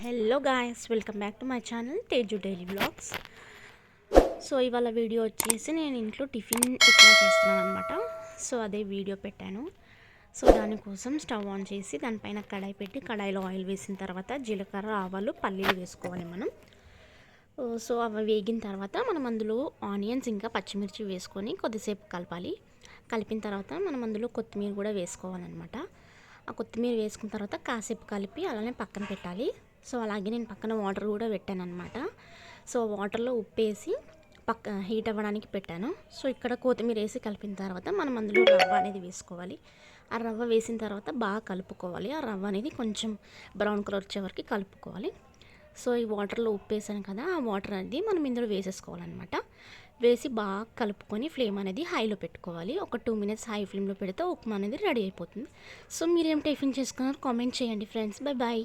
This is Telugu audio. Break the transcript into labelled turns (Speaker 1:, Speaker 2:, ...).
Speaker 1: Hello guys, welcome back to my channel Teju daily blogs. So ఇవాళ వీడియో వచ్చేసి నేను ఇంట్లో టిఫిన్ ఉప్మా చేస్తున్నాను అనమాట. సో అదే వీడియో పెట్టాను. సో దానికోసం స్టవ్ ఆన్ చేసి దానిపైన కడాయి పెట్టి కడాయిలో ఆయిల్ వేసిన తర్వాత జీలకర్ర, ఆవాలు, పల్లీలు వేసుకోవాలి మనం. సో అవి వేగిన తర్వాత మనం అందులో ఆనియన్స్ ఇంకా పచ్చిమిర్చి వేసుకొని కొద్దిసేపు కలపాలి. కలిపిన తర్వాత మనం అందులో కొత్తిమీర కూడా వేసుకోవాలన్నమాట. ఆ కొత్తిమీర వేసుకున్న తర్వాత కాసేపు కలిపి అలానే పక్కన పెట్టాలి. సో అలాగే నేను పక్కన వాటర్ కూడా పెట్టాను అనమాట. సో వాటర్లో ఉప్పు వేసి హీట్ అవ్వడానికి పెట్టాను. సో ఇక్కడ కొత్తిమీర వేసి కలిపిన తర్వాత మనం అందులో రవ్వ అనేది వేసుకోవాలి. ఆ రవ్వ వేసిన తర్వాత బాగా కలుపుకోవాలి. ఆ రవ్వ అనేది కొంచెం బ్రౌన్ కలర్ వచ్చే వరకు కలుపుకోవాలి. సో ఈ వాటర్లో ఉప్పు వేసాను కదా, ఆ వాటర్ అనేది మనం ఇందులో వేసేసుకోవాలన్నమాట. వేసి బాగా కలుపుకొని ఫ్లేమ్ అనేది హైలో పెట్టుకోవాలి. ఒక 2 minutes హై ఫ్లేమ్లో పెడితే ఉప్మా అనేది రెడీ అయిపోతుంది. సో మీరేం టిఫిన్ చేసుకున్నారు కామెంట్ చేయండి ఫ్రెండ్స్. Bye bye.